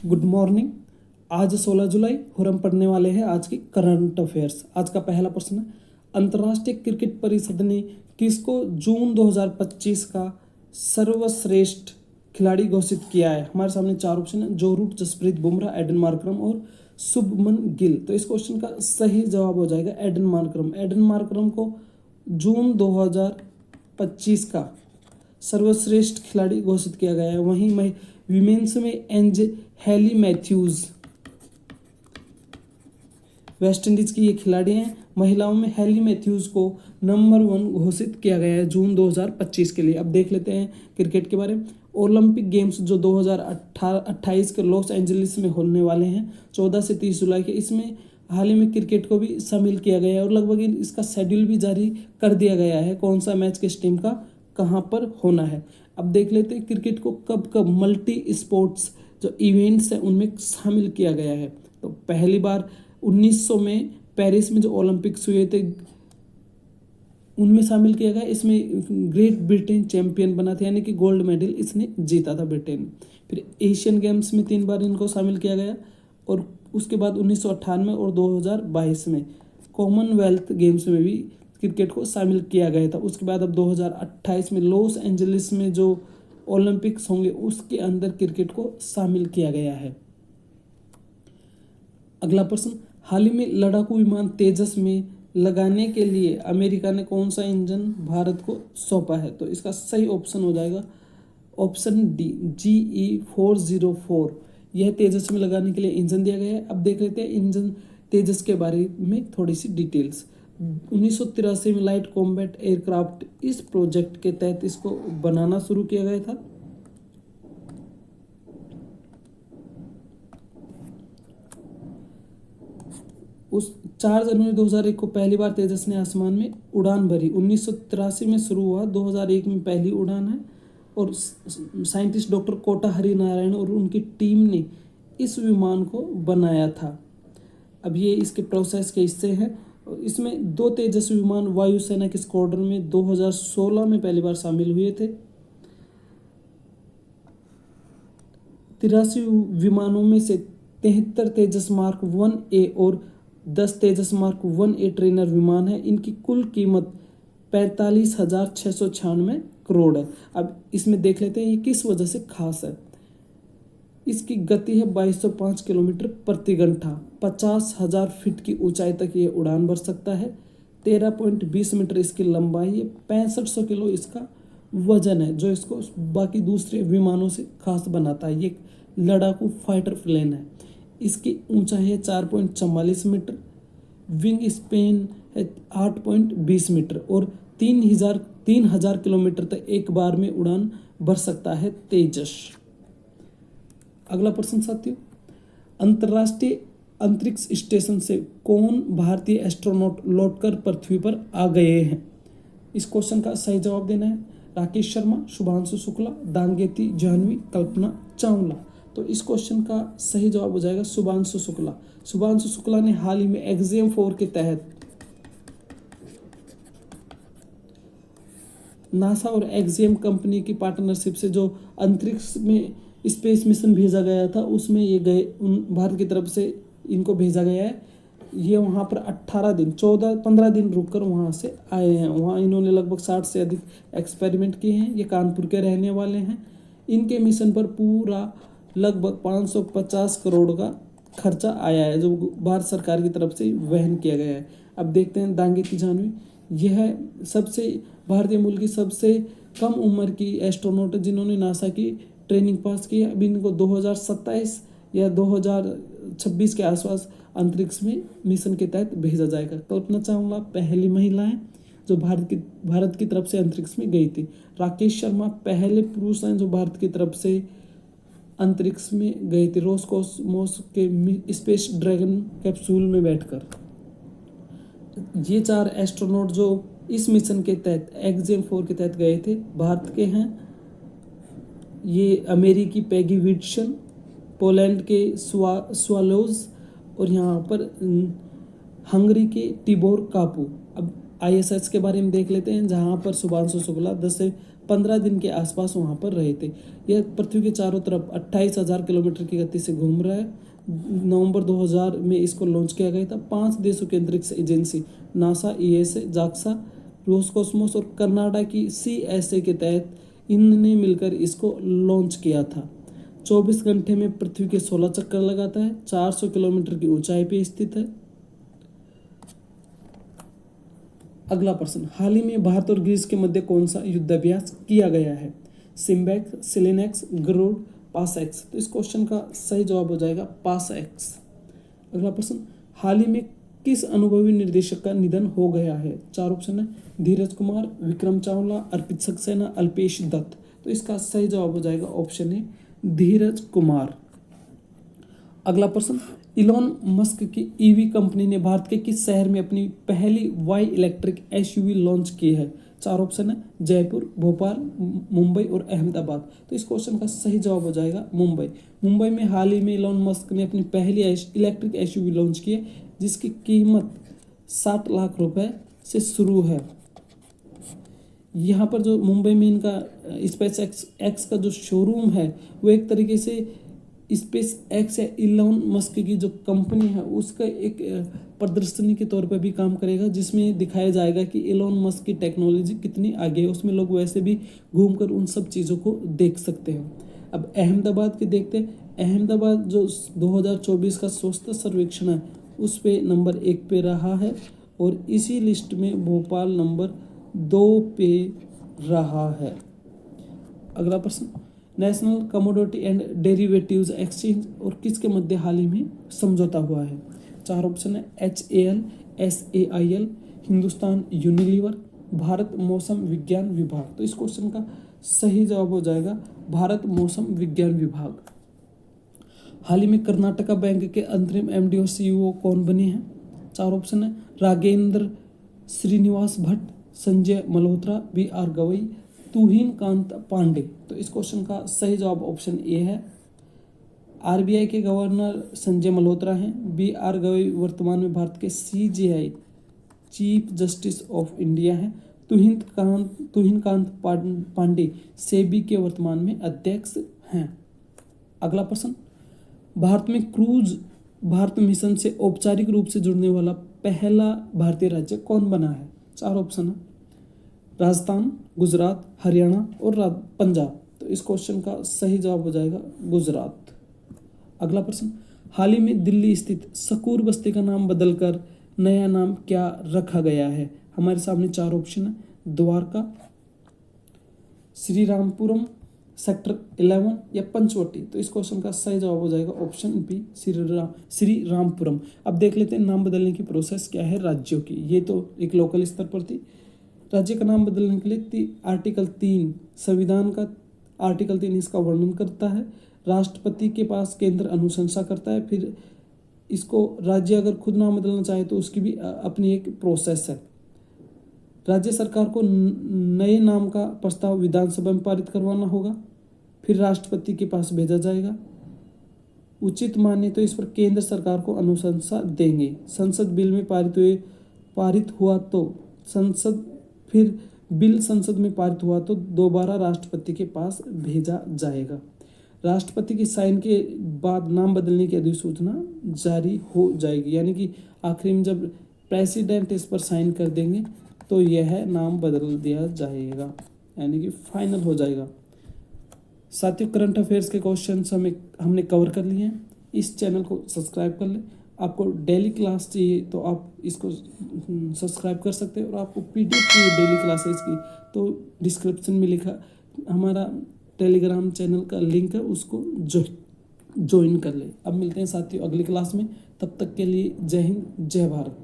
Good morning. आज 16 जुलाई और हम पढ़ने वाले हैं आज की करंट अफेयर्स। आज का पहला प्रश्न है, अंतर्राष्ट्रीय क्रिकेट परिषद ने किसको जून 2025 का सर्वश्रेष्ठ खिलाड़ी घोषित किया है? हमारे सामने चार ऑप्शन है, जो Root, Jasprit Bumrah, Aiden Markram और शुभमन गिल। तो इस क्वेश्चन का सही जवाब हो जाएगा एडन मार्करम। एडन मार्करम को जून 2025 का सर्वश्रेष्ठ खिलाड़ी घोषित किया गया है। वहीं विमेंस में हेली मैथ्यूज वेस्ट इंडीज की ये खिलाड़ी हैं। महिलाओं में हेली मैथ्यूज को नंबर 1 घोषित किया गया है जून 2025 के लिए। अब देख लेते हैं क्रिकेट के बारे में। ओलंपिक गेम्स जो 2028 के लॉस एंजलिस में होने वाले हैं 14 से 30 जुलाई के, इसमें हाल ही में क्रिकेट को भी शामिल किया गया है और लगभग इसका शेड्यूल भी जारी कर दिया गया है, कौन सा मैच किस टीम का कहाँ पर होना है। अब देख लेते हैं क्रिकेट को कब कब मल्टी स्पोर्ट्स जो इवेंट्स हैं उनमें शामिल किया गया है। तो पहली बार 1900 में पेरिस में जो ओलंपिक्स हुए थे उनमें शामिल किया गया। इसमें ग्रेट ब्रिटेन चैंपियन बना था, यानी कि गोल्ड मेडल इसने जीता था ब्रिटेन। फिर एशियन गेम्स में 3 बार इनको शामिल किया गया और उसके बाद 1998 और 2022 में कॉमनवेल्थ गेम्स में भी क्रिकेट को शामिल किया गया था। उसके बाद अब 2028 में लॉस एंजलिस में जो ओलंपिक्स होंगे उसके अंदर क्रिकेट को शामिल किया गया है। अगला प्रश्न, हाल ही में लड़ाकू विमान तेजस में लगाने के लिए अमेरिका ने कौन सा इंजन भारत को सौंपा है? तो इसका सही ऑप्शन हो जाएगा ऑप्शन डी, GE404। यह तेजस में लगाने के लिए इंजन दिया गया है। अब देख लेते हैं इंजन तेजस के बारे में थोड़ी सी डिटेल्स। 1983 में लाइट कॉम्बैट एयरक्राफ्ट इस प्रोजेक्ट के तहत इसको बनाना शुरू किया गया था। उस 4 जनवरी 2001 को पहली बार तेजस ने आसमान में उड़ान भरी। 1983 में शुरू हुआ, 2001 में पहली उड़ान है और साइंटिस्ट डॉक्टर कोटा हरि नारायण और उनकी टीम ने इस विमान को बनाया था। अब ये इसके प्रोसेस के हिस्से हैं। इसमें 2 तेजस विमान वायुसेना के स्क्वाड्रन में 2016 में पहली बार शामिल हुए थे। 83 विमानों में से 73 तेजस मार्क 1A और 10 तेजस मार्क 1A ट्रेनर विमान है। इनकी कुल कीमत 45,696 करोड़ है। अब इसमें देख लेते हैं ये किस वजह से खास है। इसकी गति है 2205 किलोमीटर प्रति घंटा, 50,000 फीट की ऊंचाई तक ये उड़ान भर सकता है, 13.20 मीटर इसकी लंबाई है, 6500 किलो इसका वजन है, जो इसको बाकी दूसरे विमानों से खास बनाता है। ये लड़ाकू फाइटर प्लेन है। इसकी ऊंचाई है 4.44 मीटर, विंग स्पेन है 8.20 मीटर और 3000 किलोमीटर तक एक बार में उड़ान भर सकता है तेजस। अगला प्रश्न साथियों, अंतर्राष्ट्रीय अंतरिक्ष स्टेशन से कौन भारतीय एस्ट्रोनॉट लौटकर पृथ्वी पर आ गए हैं? इस क्वेश्चन का सही जवाब देना है राकेश शर्मा, शुभांशु शुक्ला, दांगेती जाह्नवी, कल्पना चावला। तो इस क्वेश्चन का सही जवाब हो जाएगा शुभांशु शुक्ला। शुभांशु शुक्ला ने हाल ही में एग्जियम 4 के तहत नासा और एक्सियम कंपनी की पार्टनरशिप से जो अंतरिक्ष में स्पेस मिशन भेजा गया था उसमें ये गए, भारत की तरफ से इनको भेजा गया है। ये वहाँ पर 18 दिन 15 दिन रुककर वहाँ से आए हैं। वहाँ इन्होंने लगभग 60 से अधिक एक्सपेरिमेंट किए हैं। ये कानपुर के रहने वाले हैं। इनके मिशन पर पूरा लगभग 550 करोड़ का खर्चा आया है, जो भारत सरकार की तरफ से वहन किया गया है। अब देखते हैं दांगेती जाह्नवी, यह सबसे भारतीय मूल की सबसे कम उम्र की एस्ट्रोनॉट है जिन्होंने नासा की ट्रेनिंग पास की है। अभी इनको 2027 या 2026 के आसपास अंतरिक्ष में मिशन के तहत भेजा जाएगा। कल्पना चावला पहली महिला है जो भारत की तरफ से अंतरिक्ष में गई थी। राकेश शर्मा पहले पुरुष हैं जो भारत की तरफ से अंतरिक्ष में गए थे, रोसकॉसमोस के स्पेस ड्रैगन कैप्सूल में बैठकर। ये 4 एस्ट्रोनॉट जो इस मिशन के तहत एक्सियम 4 के तहत गए थे भारत के हैं। ये अमेरिकी पैगी विट्सन, पोलैंड के स्वालोज और यहाँ पर हंगरी के टिबोर कापू। अब ISS के बारे में देख लेते हैं, जहाँ पर शुभांशु शुक्ला 10 से 15 दिन के आसपास वहाँ पर रहे थे। यह पृथ्वी के चारों तरफ 28,000 किलोमीटर की गति से घूम रहा है। नवंबर 2000 में इसको लॉन्च किया गया था। 5 देशों की अंतरिक्ष agency NASA, ESA, JAXA, Roscosmos और कनाडा की सीएसए के तहत इनने मिलकर इसको लॉन्च किया था। 24 घंटे में पृथ्वी के 16 चक्कर लगाता है। 400 किलोमीटर की ऊंचाई पे स्थित है। अगला प्रश्न, हाल ही में भारत और ग्रीस के मध्य कौन सा युद्धाभ्यास किया गया है? सिम्बैक्स, सिलेनेक्स, गरुड़, पासएक्स। तो इस क्वेश्चन का सही जवाब हो जाएगा पासएक्स। अगला प्रश्न, हाल ही में किस अनुभवी निर्देशक का निधन हो गया है? 4 ऑप्शन है, धीरज कुमार, विक्रम चावला, अर्पित सक्सेना, अल्पेश दत्त। तो इसका सही जवाब हो जाएगा ऑप्शन है धीरज कुमार। अगला प्रश्न, इलॉन मस्क की ईवी कंपनी ने भारत के किस शहर में अपनी पहली वाई इलेक्ट्रिक एसयूवी लॉन्च की है? 4 ऑप्शन है, जयपुर, भोपाल, मुंबई और अहमदाबाद। तो इस क्वेश्चन का सही जवाब हो जाएगा मुंबई। मुंबई में हाल ही में इलॉन मस्क ने अपनी पहली इलेक्ट्रिक एसयूवी लॉन्च की है, जिसकी कीमत 60 लाख रुपए से शुरू है। यहाँ पर जो मुंबई में इनका स्पेस एक्स का जो शोरूम है वो एक तरीके से स्पेस एक्स या इलॉन मस्क की जो कंपनी है उसका एक प्रदर्शनी के तौर पर भी काम करेगा, जिसमें दिखाया जाएगा कि इलॉन मस्क की टेक्नोलॉजी कितनी आगे है। उसमें लोग वैसे भी घूमकर उन सब चीज़ों को देख सकते हैं। अब अहमदाबाद के देखते हैं। अहमदाबाद जो 2024 का स्वच्छता सर्वेक्षण है उस पे नंबर 1 पे रहा है और इसी लिस्ट में भोपाल नंबर 2 पे रहा है। अगला प्रश्न, national commodity and derivatives exchange और किसके मध्य हाल ही में समझौता हुआ है? 4 ऑप्शन है, HAL, SAIL, Hindustan Unilever, Bharat मौसम विज्ञान विभाग। तो इस क्वेश्चन का सही जवाब हो जाएगा भारत मौसम विज्ञान विभाग। हाल ही में कर्नाटका बैंक के अंतरिम MD और CEO कौन बने हैं? 4 ऑप्शन है, राघेंद्र श्रीनिवास भट्ट, संजय मल्होत्रा, BR गवई, तुहिन कांत पांडे। तो इस क्वेश्चन का सही जवाब ऑप्शन ए है। RBI के गवर्नर संजय मल्होत्रा हैं। BR गवई वर्तमान में भारत के CJI chief justice of India हैं। तुहिन कांत पांडे सेबी के वर्तमान में अध्यक्ष हैं। अगला प्रश्न, भारत में क्रूज भारत मिशन से औपचारिक रूप से जुड़ने वाला पहला भारतीय राज्य कौन बना है? 4 ऑप्शन है, राजस्थान, गुजरात, हरियाणा और पंजाब। तो इस क्वेश्चन का सही जवाब हो जाएगा गुजरात। अगला प्रश्न, हाल ही में दिल्ली स्थित सकूर बस्ती का नाम बदलकर नया नाम क्या रखा गया है? हमारे सामने 4 ऑप्शन है, द्वारका, श्री रामपुरम, सेक्टर 11 या पंचवटी। तो इस क्वेश्चन का सही जवाब हो जाएगा ऑप्शन बी, श्री रामपुरम। अब देख लेते हैं नाम बदलने की प्रोसेस क्या है राज्यों की। ये तो एक लोकल स्तर पर थी। राज्य का नाम बदलने के लिए आर्टिकल 3 संविधान का आर्टिकल 3 इसका वर्णन करता है। राष्ट्रपति के पास केंद्र अनुशंसा करता है। फिर इसको राज्य अगर खुद नाम बदलना चाहे तो उसकी भी अपनी एक प्रोसेस है। राज्य सरकार को नए नाम का प्रस्ताव विधानसभा में पारित करवाना होगा, फिर राष्ट्रपति के पास भेजा जाएगा। उचित माने तो इस पर केंद्र सरकार को अनुशंसा देंगे। संसद बिल में पारित हुआ तो संसद में पारित हुआ तो दोबारा राष्ट्रपति के पास भेजा जाएगा। राष्ट्रपति की साइन के बाद नाम बदलने की अधिसूचना जारी हो जाएगी, यानी कि आखिरी में जब प्रेसिडेंट इस पर साइन कर देंगे तो यह नाम बदल दिया जाएगा, यानी कि फाइनल हो जाएगा। साथियों, करंट अफेयर्स के क्वेश्चंस हमने कवर कर लिए हैं। इस चैनल को सब्सक्राइब कर लें। आपको डेली क्लास चाहिए तो आप इसको सब्सक्राइब कर सकते हैं, और आपको PDF चाहिए डेली क्लासेस की तो डिस्क्रिप्शन में लिखा हमारा टेलीग्राम चैनल का लिंक है, उसको ज्वाइन कर ले। अब मिलते हैं साथियों अगली क्लास में। तब तक के लिए जय हिंद, जय भारत।